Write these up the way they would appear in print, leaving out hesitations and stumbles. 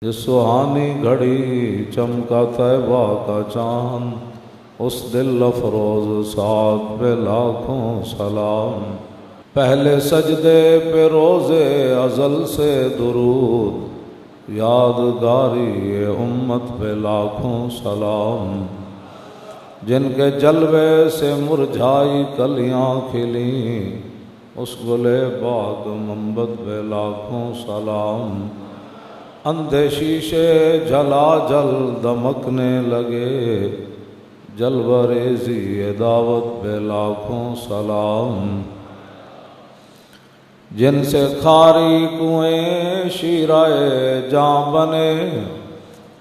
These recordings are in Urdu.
جس سہانی گھڑی چمکا طیبہ کا چاند، اس دل افروز ساتھ پہ لاکھوں سلام۔ پہلے سجدے پہ روز ازل سے درود، یادگاری امت پہ لاکھوں سلام۔ جن کے جلوے سے مرجھائی کلیاں کھلیں، اس گلے باغ منبت پہ لاکھوں سلام۔ اندھے شیشے جلا جل دمکنے لگے، جلوہ ریزی دعوت پہ لاکھوں سلام۔ جن سے کھاری کنویں شیرائے جاں بنے،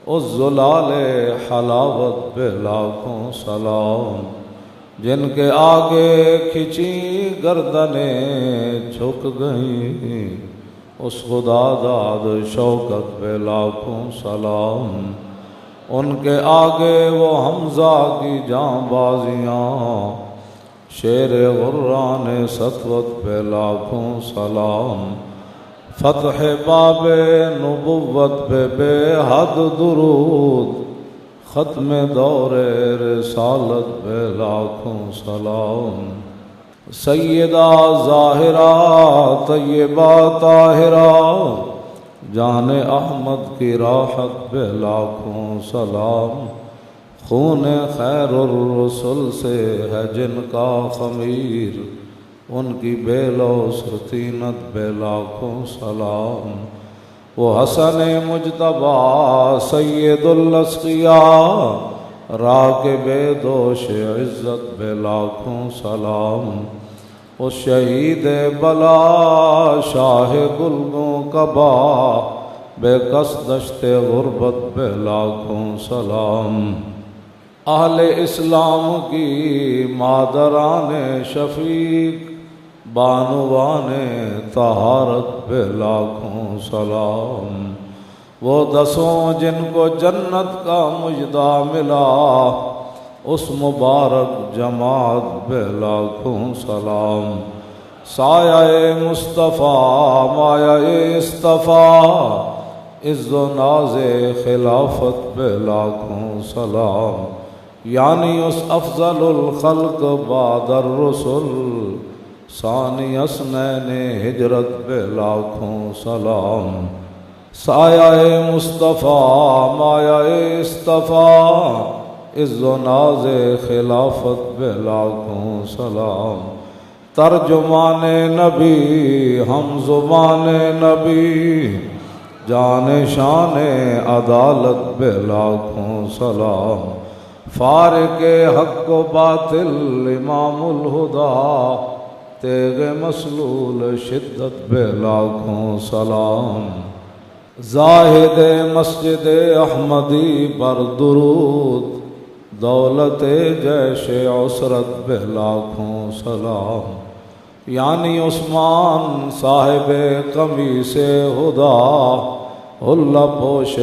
اس زلال حلاوت پہ لاکھوں سلام۔ جن کے آگے کھچی گردنیں جھک گئیں، اس خدا داد شوکت پہ لاکھوں سلام۔ ان کے آگے وہ حمزہ کی جاں بازیاں، شیر غران سطوت پہ لاکھوں سلام۔ فتح باب نبوت پہ بے حد درود، ختم دور رسالت پہ لاکھوں سلام۔ سیدہ ظاہرہ طیبہ طاہرہ، جان احمد کی راحت پہ لاکھوں سلام۔ خون خیر الرسل سے ہے جن کا خمیر، ان کی بے لوث طینت پہ لاکھوں سلام۔ وہ حسن مجتبیٰ سید الاسقیاء، راکب دوش عزت پہ لاکھوں سلام۔ اس شہید بلا شاہ گلگوں کبا، بے کس دشت غربت پہ لاکھوں سلام۔ اہل اسلام کی مادران شفیق، بانوان طہارت پہ لاکھوں سلام۔ وہ دسوں جن کو جنت کا مژدہ ملا، اس مبارک جماعت پہ لاکھوں سلام۔ سایہ مصطفیٰ مایہ اصطفیٰ، عز و ناز خلافت پہ لاکھوں سلام۔ یعنی اس افضل الخلق بعد الرسل، ثانی اثنین ہجرت پہ لاکھوں سلام۔ سایہ مصطفیٰ مایہ اصطفیٰ، عز و ناز خلافت پہ لاکھوں سلام۔ ترجمان نبی ہم زبان نبی، جان شان عدالت پہ لاکھوں سلام۔ فارق حق و باطل امام الہدا، تیغ مسلول شدت پہ لاکھوں سلام۔ زاہد مسجد احمدی پر درود، دولت جیش عسرت پہ لاکھوں سلام۔ یعنی عثمان صاحب قمیص ہدا، حلہ پوش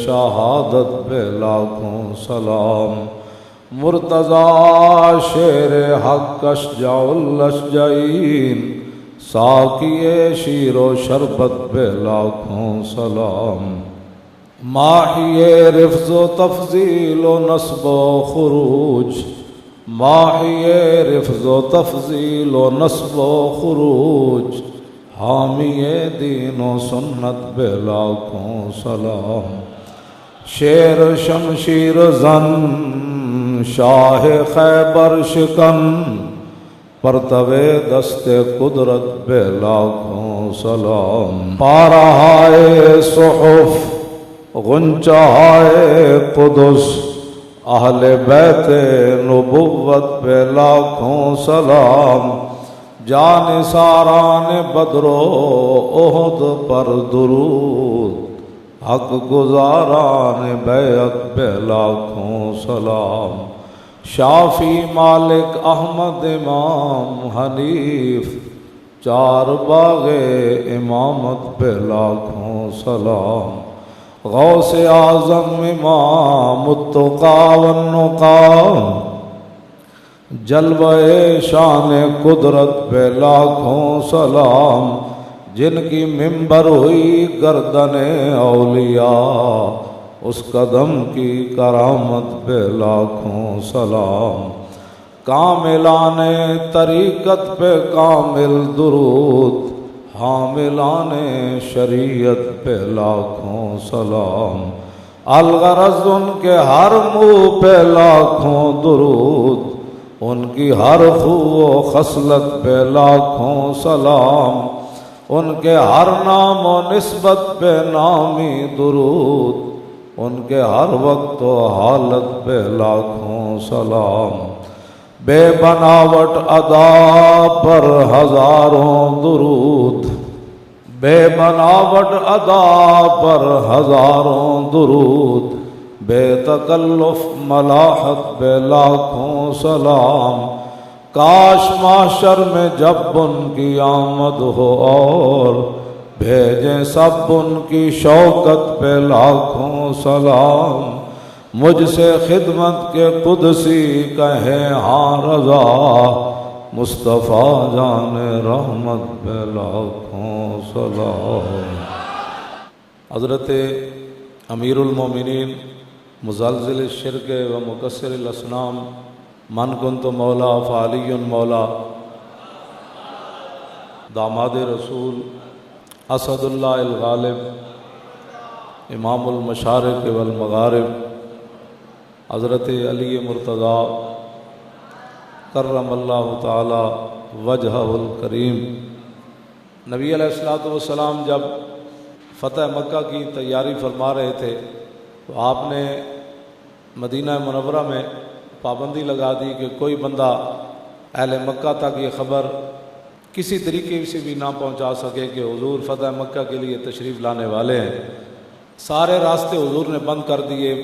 شہادت پہ لاکھوں سلام۔ مرتضیٰ شیر حق اشجع الاشجعین، ساقی شیر و شربت پہ لاکھوں سلام۔ ماحی رفض و تفضیل و نصب و خروج، ماحی رفض و تفضیل و نصب و خروج، حامی دین و سنت پہ لاکھوں سلام۔ شیر شمشیر زن شاہ خیبر شکن، پرتوے دست قدرت پہ لاکھوں سلام۔ پارہائے صحف غنچہائے قدس، اہل بیت نبوت پہ لاکھوں سلام۔ جانثاران بدر و احد پر درود، حق گزاران بیعت پہ لاکھوں سلام۔ شافی مالک احمد امام حنیف، چار باغ امامت پہ لاکھوں سلام۔ غوث اعظم امام التقیٰ والنقیٰ، جلوہ شان قدرت پہ لاکھوں سلام۔ جن کی ممبر ہوئی گردن اولیاء، اس قدم کی کرامت پہ لاکھوں سلام۔ کاملان طریقت پہ کامل درود، حاملان شریعت پہ لاکھوں سلام۔ الغرض ان کے ہر منہ پہ لاکھوں درود، ان کی ہر خو و خصلت پہ لاکھوں سلام۔ ان کے ہر نام و نسبت پہ نامی درود، ان کے ہر وقت و حالت پہ لاکھوں سلام۔ بے بناوٹ ادا پر ہزاروں درود، بے بناوٹ ادا پر ہزاروں درود، بے تکلف ملاحت پہ لاکھوں سلام۔ کاش محشر میں جب ان کی آمد ہو اور بھیجیں سب ان کی شوکت پہ لاکھوں سلام۔ مجھ سے خدمت کے قدسی کہیں ہاں رضا، مصطفیٰ جان رحمت پہ لاکھوں سلام۔ حضرت امیر المومنین مزلزل الشرک و مکسر الاسنام من کنت مولا فعلی مولا، داماد رسول اسد اللہ الغالب، امام المشارق والمغارب، حضرت علی مرتضیٰ کرم اللہ تعالی وجہہ الکریم۔ نبی علیہ الصلوۃ والسلام جب فتح مکہ کی تیاری فرما رہے تھے تو آپ نے مدینہ منورہ میں پابندی لگا دی کہ کوئی بندہ اہل مکہ تک یہ خبر کسی طریقے سے بھی نہ پہنچا سکے کہ حضور فتح مکہ کے لیے تشریف لانے والے ہیں۔ سارے راستے حضور نے بند کر دیے،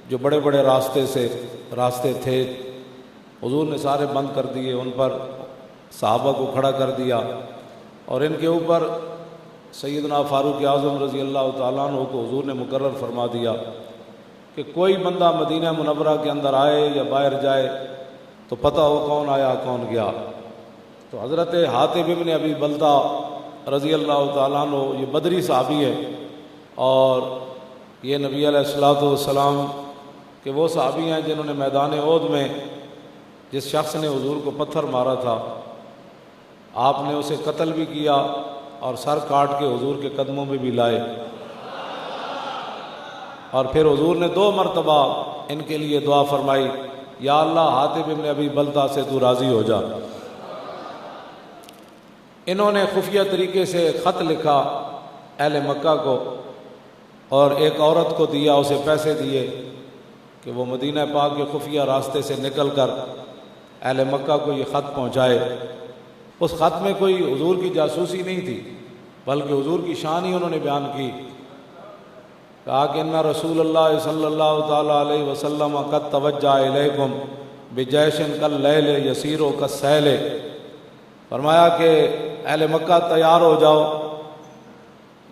جو بڑے بڑے راستے تھے حضور نے سارے بند کر دیے، ان پر صحابہ کو کھڑا کر دیا اور ان کے اوپر سیدنا فاروق اعظم رضی اللہ تعالیٰ عنہ کو حضور نے مقرر فرما دیا کہ کوئی بندہ مدینہ منورہ کے اندر آئے یا باہر جائے تو پتہ ہو کون آیا کون گیا۔ تو حضرت حاتب ابن ابی بلتہ رضی اللہ تعالیٰ عنہ یہ بدری صحابی ہے، اور یہ نبی علیہ الصلوۃ والسلام کہ وہ صحابی ہیں جنہوں نے میدان احد میں جس شخص نے حضور کو پتھر مارا تھا آپ نے اسے قتل بھی کیا اور سر کاٹ کے حضور کے قدموں میں بھی لائے، اور پھر حضور نے 2 مرتبہ ان کے لیے دعا فرمائی، یا اللہ حاتب ابن ابی بلتہ سے تو راضی ہو جا۔ انہوں نے خفیہ طریقے سے خط لکھا اہل مکہ کو اور ایک عورت کو دیا، اسے پیسے دیے کہ وہ مدینہ پاک کے خفیہ راستے سے نکل کر اہل مکہ کو یہ خط پہنچائے۔ اس خط میں کوئی حضور کی جاسوسی نہیں تھی، بلکہ حضور کی شان ہی انہوں نے بیان کی، کہا کہ ان رسول اللہ صلی اللہ تعالیٰ علیہ وسلم قد توجہ الیکم بجیش کاللیل یسیر کالسیل، فرمایا کہ اہل مکہ تیار ہو جاؤ،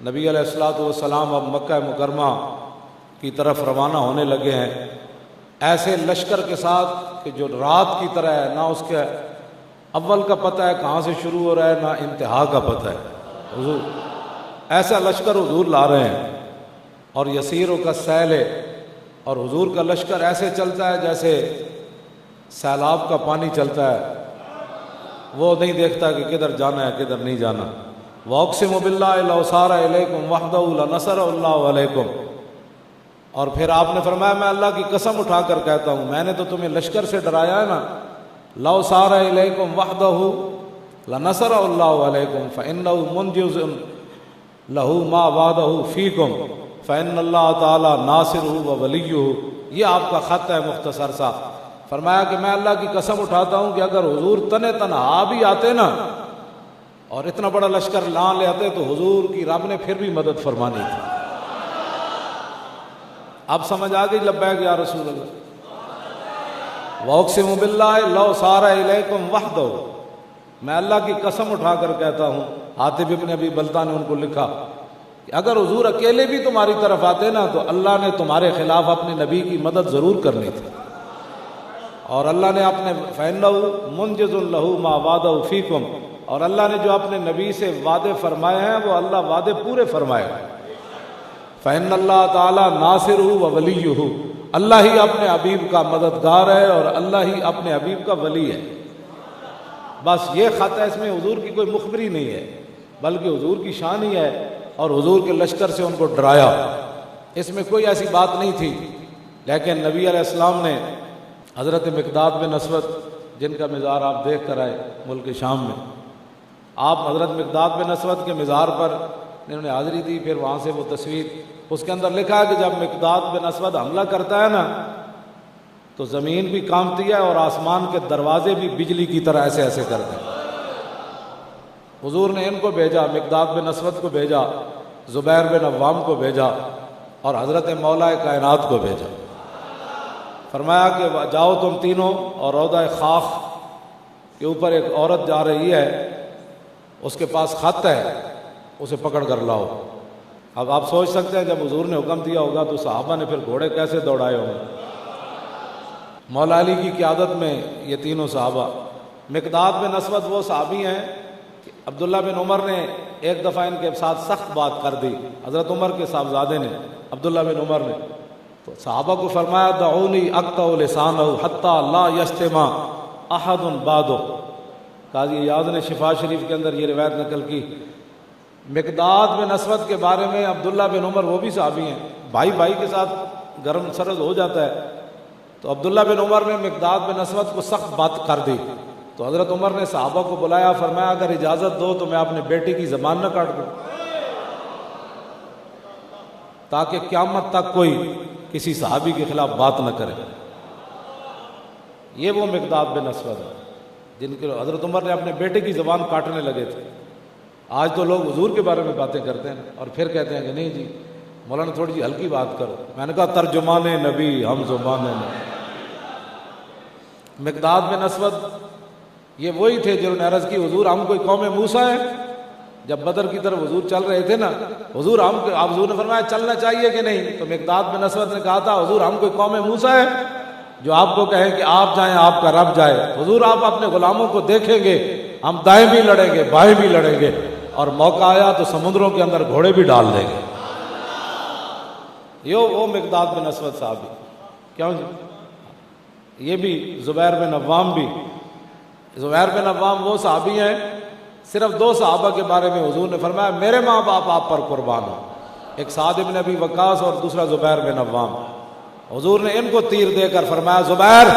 نبی علیہ الصلوۃ والسلام اب مکہ مکرمہ کی طرف روانہ ہونے لگے ہیں، ایسے لشکر کے ساتھ کہ جو رات کی طرح ہے، نہ اس کے اول کا پتہ ہے کہاں سے شروع ہو رہا ہے، نہ انتہا کا پتہ ہے۔ حضور ایسا لشکر حضور لا رہے ہیں، اور یسیر کا سیل ہے، اور حضور کا لشکر ایسے چلتا ہے جیسے سیلاب کا پانی چلتا ہے، وہ نہیں دیکھتا کہ کدھر جانا ہے کدھر نہیں جانا۔ وَأُقْسِمُ بِاللَّهِ لَوْ سَارَ إِلَيْكُمْ وَحْدَهُ لَنَصَرَهُ اللَّهُ عَلَيْكُمْ، اور پھر آپ نے فرمایا میں اللہ کی قسم اٹھا کر کہتا ہوں، میں نے تو تمہیں لشکر سے ڈرایا ہے نا، لَوْ سَارَ إِلَيْكُمْ وَحْدَهُ لَنَصَرَهُ اللَّهُ عَلَيْكُمْ فَإِنَّهُ مُنْجِزٌ لَهُ مَا وَعَدَهُ فِيكُمْ فَإِنَّ اللَّهَ تَعَالَى نَاصِرُهُ وَوَلِيُّهُ۔ یہ آپ کا خط ہے مختصر سا، فرمایا کہ میں اللہ کی قسم اٹھاتا ہوں کہ اگر حضور تنہا بھی آتے نا اور اتنا بڑا لشکر لان لے آتے تو حضور کی رب نے پھر بھی مدد فرمانی تھی۔ اب سمجھ آ گئی لبیک یا رسول اللہ۔ وَأُقْسِمُ بِاللَّهِ لَوْ سَارَ إِلَيْكُمْ وَحْدَهُ، میں اللہ کی قسم اٹھا کر کہتا ہوں، حاتب ابن ابی بلتہ نے ان کو لکھا کہ اگر حضور اکیلے بھی تمہاری طرف آتے نا تو اللہ نے تمہارے خلاف اپنے نبی کی مدد ضرور کرنی تھی، اور اللہ نے اپنے فَإِنَّهُ مُنْجِزٌ لَهُ مَا وَعَدَهُ فِيكُمْ، اور اللہ نے جو اپنے نبی سے وعدے فرمائے ہیں وہ اللہ وعدے پورے فرمائے۔ فإن اللہ تعالی ناصرہ و ولیہ، اللہ ہی اپنے حبیب کا مددگار ہے اور اللہ ہی اپنے حبیب کا ولی ہے۔ بس یہ خط ہے، اس میں حضور کی کوئی مخبری نہیں ہے، بلکہ حضور کی شان ہی ہے، اور حضور کے لشکر سے ان کو ڈرایا۔ اس میں کوئی ایسی بات نہیں تھی، لیکن نبی علیہ السلام نے حضرت مقداد بن اسود، جن کا مزار آپ دیکھ کر آئے ملک شام میں، آپ حضرت مقداد بن اسود کے مزار پر انہوں نے حاضری دی، پھر وہاں سے وہ تصویر، اس کے اندر لکھا ہے کہ جب مقداد بن اسود حملہ کرتا ہے نا تو زمین بھی کانپتی ہے اور آسمان کے دروازے بھی بجلی کی طرح ایسے ایسے کرتے ہیں۔ حضور نے ان کو بھیجا، مقداد بن اسود کو بھیجا، زبیر بن عوام کو بھیجا اور حضرت مولا کائنات کو بھیجا۔ فرمایا کہ جاؤ تم تینوں، اور روضہ خاخ کے اوپر ایک عورت جا رہی ہے، اس کے پاس خط ہے، اسے پکڑ کر لاؤ۔ اب آپ سوچ سکتے ہیں جب حضور نے حکم دیا ہوگا تو صحابہ نے پھر گھوڑے کیسے دوڑائے ہوں گے۔ مولا علی کی قیادت میں یہ تینوں صحابہ، مقداد بن اسود وہ صحابی ہیں کہ عبداللہ بن عمر نے ایک دفعہ ان کے ساتھ سخت بات کر دی، حضرت عمر کے صاحبزادے نے، عبداللہ بن عمر نے، تو صحابہ کو فرمایا دعونی اقطع لسانہ حتی لا یجتمع احد بعدہ۔ قاضی ایاز نے شفا شریف کے اندر یہ روایت نقل کی۔ مقداد بن اسود کے بارے میں عبداللہ بن عمر وہ بھی صحابی ہیں، بھائی بھائی کے ساتھ گرم سرد ہو جاتا ہے، تو عبداللہ بن عمر نے مقداد بن اسود کو سخت بات کر دی، تو حضرت عمر نے صحابہ کو بلایا، فرمایا اگر اجازت دو تو میں اپنے بیٹے کی زبان نہ کاٹ دوں، تاکہ قیامت تک کوئی کسی صحابی کے خلاف بات نہ کرے۔ یہ وہ مقداد بن اسود ہے جن کے حضرت عمر نے اپنے بیٹے کی زبان کاٹنے لگے تھے۔ آج تو لوگ حضور کے بارے میں باتیں کرتے ہیں اور پھر کہتے ہیں کہ نہیں جی مولانا تھوڑی سی ہلکی بات کرو۔ میں نے کہا ترجمان نبی ہم زبان نبی۔ مقداد بن اسود یہ وہی تھے جنہوں نے عرض کی حضور ہم کوئی قوم موسیٰ ہے۔ جب بدر کی طرف حضور چل رہے تھے نا، حضور نے فرمایا چلنا چاہیے کہ نہیں، تو مقداد بن اسود نے کہا تھا حضور ہم کوئی قوم موسیٰ ہے جو آپ کو کہے کہ آپ جائیں آپ کا رب جائے۔ حضور آپ اپنے غلاموں کو دیکھیں گے، ہم دائیں بھی لڑیں گے بائیں بھی لڑیں گے، اور موقع آیا تو سمندروں کے اندر گھوڑے بھی ڈال دیں گے۔ وہ مقداد بن اسود صاحب کیوں جی؟ یہ بھی زبیر بن عوام بھی، زبیر بن عوام وہ صحابی ہیں، صرف دو صحابہ کے بارے میں حضور نے فرمایا میرے ماں باپ آپ پر قربان ہو، ایک سعد بن ابی وقاص اور دوسرا زبیر بن عوام۔ حضور نے ان کو تیر دے کر فرمایا زبیر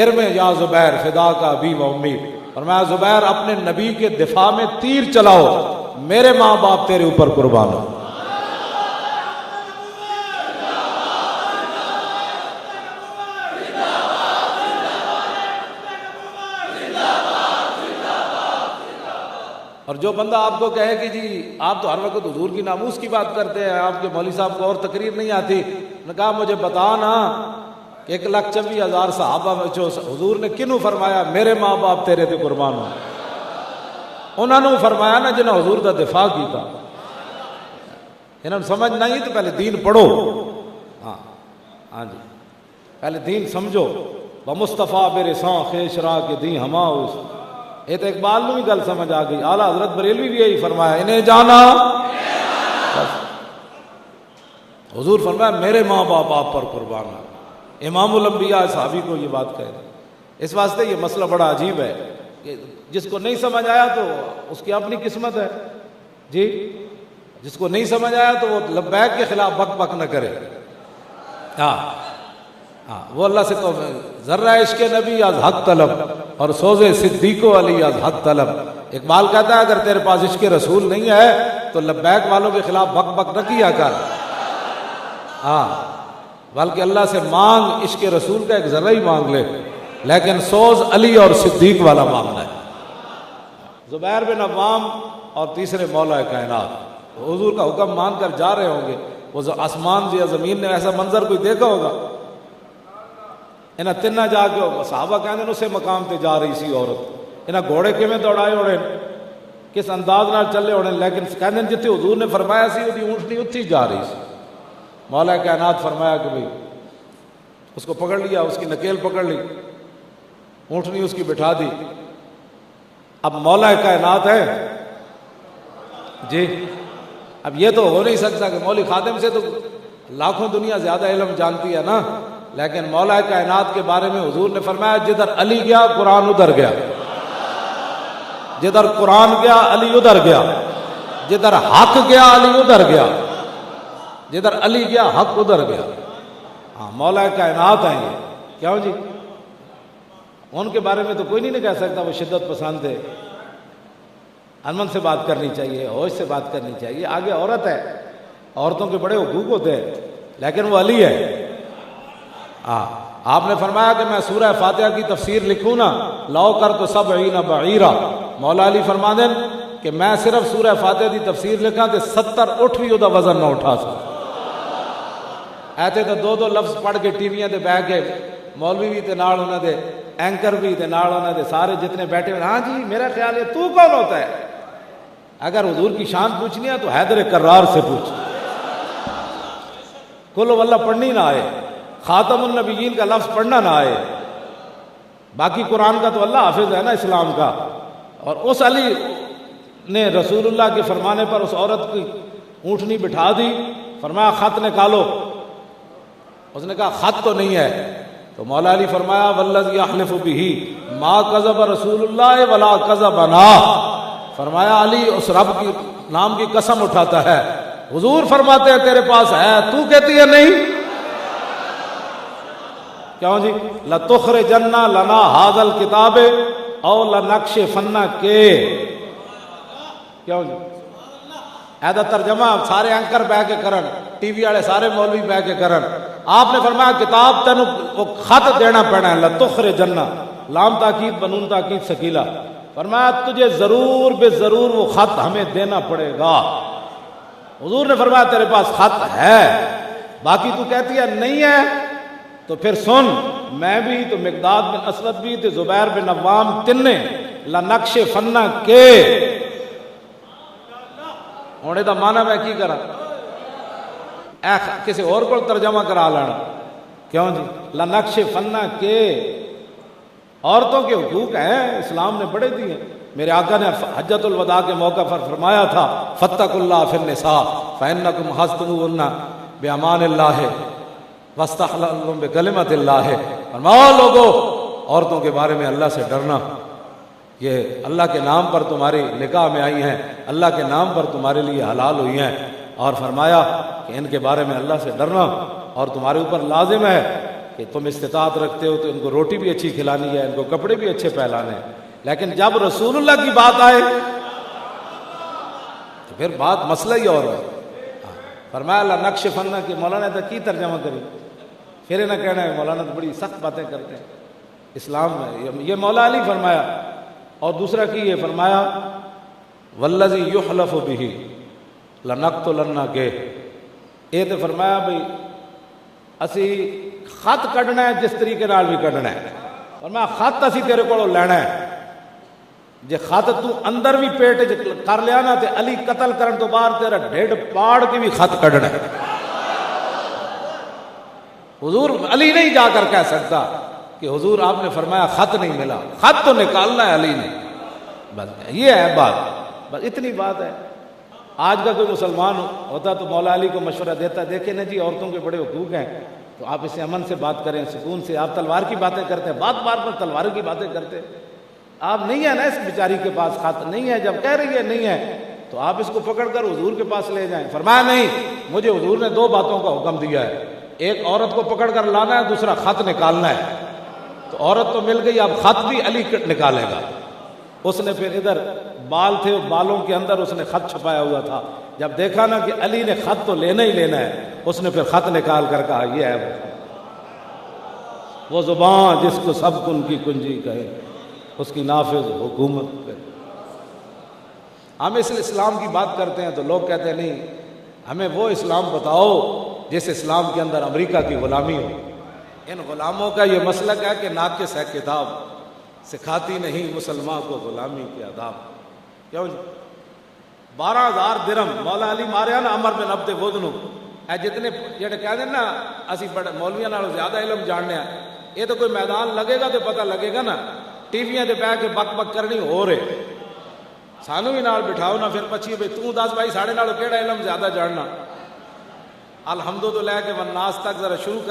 ارم یا زبیر فدا کا ابی و امی، فرمایا زبیر اپنے نبی کے دفاع میں تیر چلاؤ، میرے ماں باپ تیرے اوپر قربان ہو۔ اور جو بندہ آپ کو کہے کہ جی آپ تو ہر وقت حضور کی ناموس کی بات کرتے ہیں، آپ کے مولوی صاحب کو اور تقریر نہیں آتی، نے کہا مجھے بتا نا 1,24,000 صحابہ میں جو حضور نے کنوں فرمایا میرے ماں باپ تیرے تے قربان ہو، انہوں نے فرمایا نا جنہوں حضور کا دفاع کیتا۔ انہوں نے سمجھ نہیں تو پہلے دین پڑھو، ہاں جی پہلے دین سمجھو۔ بمصطفیٰ برساں خیش راہ کے دین ہما اس، یہ تو اقبال میں بھی گل سمجھ آ گئی۔ اعلیٰ حضرت بریلوی بھی یہی فرمایا انہیں جانا، حضور فرمایا میرے ماں باپ آپ پر قربان ہیں۔ امام الانبیاء صحابی کو یہ بات کہہ رہے۔ اس واسطے یہ مسئلہ بڑا عجیب ہے کہ جس کو نہیں سمجھ آیا تو اس کی اپنی قسمت ہے جی، جس کو نہیں سمجھ آیا تو وہ لبیک کے خلاف بک بک نہ کرے۔ وہ اللہ سے تو ذرہ عشق نبی از حق طلب اور سوز صدیق و علی از حق طلب۔ اقبال کہتا ہے اگر تیرے پاس عشق رسول نہیں ہے تو لبیک والوں کے خلاف بک بک نہ کیا کر، بلکہ اللہ سے مانگ، عشق رسول کا ایک ذرہ ہی مانگ لے، لیکن سوز علی اور صدیق والا مانگنا ہے۔ زبیر بن عوام اور تیسرے مولا کائنات حضور کا حکم مان کر جا رہے ہوں گے، وہ آسمان یا زمین نے ایسا منظر کوئی دیکھا ہوگا؟ انہیں تنہ جا کے صحابہ کہنے اسے مقام تے جا رہی سی عورت، انہیں گھوڑے کیویں دوڑائے ہوڑے، کس انداز نال چلے ہوڑے، لیکن کہنے جتنے حضور نے فرمایا سی وہ اونٹنی اتھی جا رہی سی۔ مولا کائنات فرمایا کہ بھئی اس کو پکڑ لیا، اس کی نکیل پکڑ لی، اونٹنی اس کی بٹھا دی، اب مولا کائنات ہے جی. اب یہ تو ہو نہیں سکتا کہ مولوی خادم سے تو لاکھوں دنیا زیادہ علم جانتی ہے نا، لیکن مولا کائنات کے بارے میں حضور نے فرمایا جدھر علی گیا قرآن ادھر گیا، جدھر قرآن گیا علی ادھر گیا، جدھر حق گیا علی ادھر گیا، جدھر علی گیا حق ادھر گیا. ہاں مولا کائنات ہیں یہ. کیوں جی؟ ان کے بارے میں تو کوئی نہیں کہہ سکتا وہ شدت پسند ہے. امن سے بات کرنی چاہیے، ہوش سے بات کرنی چاہیے. آگے عورت ہے، عورتوں کے بڑے حقوق ہوتے ہیں، لیکن وہ علی ہے. آپ نے فرمایا کہ میں سورہ فاتحہ کی تفسیر لکھوں نا لو کر تو 70 بعیرا. مولا علی فرما دیں کہ میں صرف سورہ فاتحہ کی تفسیر لکھا تو 70 اٹھ بھی وہ وزن نہ اٹھا سکتا. ایسے تو دو لفظ پڑھ کے ٹی ویاں تے بیٹھ کے مولوی بھی تے نال انہاں دے اینکر بھی تے نال انہاں دے سارے جتنے بیٹھے ہوئے، ہاں جی میرا خیال ہے تو کون ہوتا ہے؟ اگر حضور کی شان پوچھنی ہے تو حیدر کرار سے پوچھ. کل واللہ پڑھنی نہ آئے، خاتم النبیین کا لفظ پڑھنا نہ آئے، باقی قرآن کا تو اللہ حافظ ہے نا اسلام کا. اور اس علی نے رسول اللہ کے فرمانے پر اس عورت کی اونٹنی بٹھا دی، فرمایا خط نکالو. اس نے کہا خط تو نہیں ہے. تو مولا علی فرمایا والذی احلف بہ ما کذب رسول اللہ ولا کذبنا. فرمایا علی اس رب کی نام کی قسم اٹھاتا ہے، حضور فرماتے ہیں تیرے پاس ہے، تو کہتی ہے نہیں. کیوں جی؟ لتخرجن لنا ھذا الکتاب او لنکشفن کے. کیوں جی؟ ایدا ترجمہ سارے اینکر بہ کے کرن، ٹی وی والے سارے مولوی بہ کے کرن. آپ نے فرمایا کتاب تینوں وہ خط دینا پڑنا ہے. لتخرجن، لام تاکید بنون تاکید ثقیلہ. فرمایا تجھے ضرور بے ضرور وہ خط ہمیں دینا پڑے گا. حضور نے فرمایا تیرے پاس خط ہے، باقی تو کہتی ہے نہیں ہے. تو پھر سن، میں بھی تو مقداد بن اسود بھی تو زبیر بن عوام تنے لنکشفن کے. ہونے دا معنی میں کی کرا کسی اور کو ترجمہ کرا لینا. کیوں جی؟ لنکشفن کے. عورتوں کے حقوق ہیں، اسلام نے بڑے دیے. میرے آقا نے حجۃ الوداع کے موقع پر فرمایا تھا فاتقوا اللہ فی النساء فانکم حاصرون بامان اللہ واستحللتم بکلمۃ اللہ. فرماؤ لوگو عورتوں کے بارے میں اللہ سے ڈرنا، یہ اللہ کے نام پر تمہاری نکاح میں آئی ہیں، اللہ کے نام پر تمہارے لیے حلال ہوئی ہیں. اور فرمایا کہ ان کے بارے میں اللہ سے ڈرنا، اور تمہارے اوپر لازم ہے کہ تم استطاعت رکھتے ہو تو ان کو روٹی بھی اچھی کھلانی ہے، ان کو کپڑے بھی اچھے پہلانے ہیں. لیکن جب رسول اللہ کی بات آئے تو پھر بات مسئلہ ہی اور ہے. فرمایا لنکشفن کہ مولانا تو کی ترجمہ کری، پھر نہ کہنا ہے مولانا تو بڑی سخت باتیں کرتے ہیں اسلام میں. یہ مولا علی فرمایا. اور دوسرا کی یہ فرمایا والذی یحلف بہ لنقتلن کے. یہ تو فرمایا بھئی اسی خط کڈنا ہے جس طریقے نال بھی کڈنا ہے. فرمایا خط اسی تیرے کو لینا ہے، جے خط تو اندر بھی پیٹ کر لیا نا تے علی قتل کرن تو بعد تیرا ڈھڈ پاڑ کے بھی خط کڈنا ہے. حضور علی نہیں جا کر کہہ سکتا کہ حضور آپ نے فرمایا خط نہیں ملا، خط تو نکالنا ہے علی نے. بس یہ ہے بات، بس اتنی بات ہے. آج کا کوئی مسلمان ہوتا تو مولا علی کو مشورہ دیتا، دیکھیں نا جی عورتوں کے بڑے حقوق ہیں تو آپ اسے امن سے بات کریں، سکون سے. آپ تلوار کی باتیں کرتے ہیں، بات بار پر تلوار کی باتیں کرتے ہیں. آپ نہیں ہے نا اس بیچاری کے پاس خط نہیں ہے، جب کہہ رہی ہے نہیں ہے تو آپ اس کو پکڑ کر حضور کے پاس لے جائیں. فرمایا نہیں، مجھے حضور نے 2 باتوں کا حکم دیا ہے، ایک عورت کو پکڑ کر لانا ہے، دوسرا خط نکالنا ہے. تو عورت تو مل گئی، اب خط بھی علی نکالے گا. اس نے پھر ادھر بال تھے، بالوں کے اندر اس نے خط چھپایا ہوا تھا. جب دیکھا نا کہ علی نے خط تو لینا ہی لینا ہے، اس نے پھر خط نکال کر کہا یہ ہے وہ زبان جس کو سب کن کی کنجی کہے، اس کی نافذ حکومت کرے. ہم اس اسلام کی بات کرتے ہیں تو لوگ کہتے ہیں نہیں، ہمیں وہ اسلام بتاؤ جس اسلام کے اندر امریکہ کی غلامی ہو. ان غلاموں کا یہ مسلک ہے کہ ناقص ہے کتاب، سکھاتی نہیں مسلمان کو غلامی کے آداب. کیوں 12,000 درہم مولا علی ماریا نا عمر بن عبد ودنو. اے جتنے جڑے کہتے ہیں نا اسی بڑے مولویاں نالوں زیادہ علم جاننے ہیں، یہ تو کوئی میدان لگے گا تو پتہ لگے گا نا. ٹی ویاں دے بیٹھ کے بک بک کرنی ہو رہے سانو بھی نال بٹھاؤ نہ پھر پچھی بھئی توں دس بھائی ساڑھے نالوں کیڑا علم زیادہ جاننا. الحمدللہ کہ والناس تک ذرا شروع کر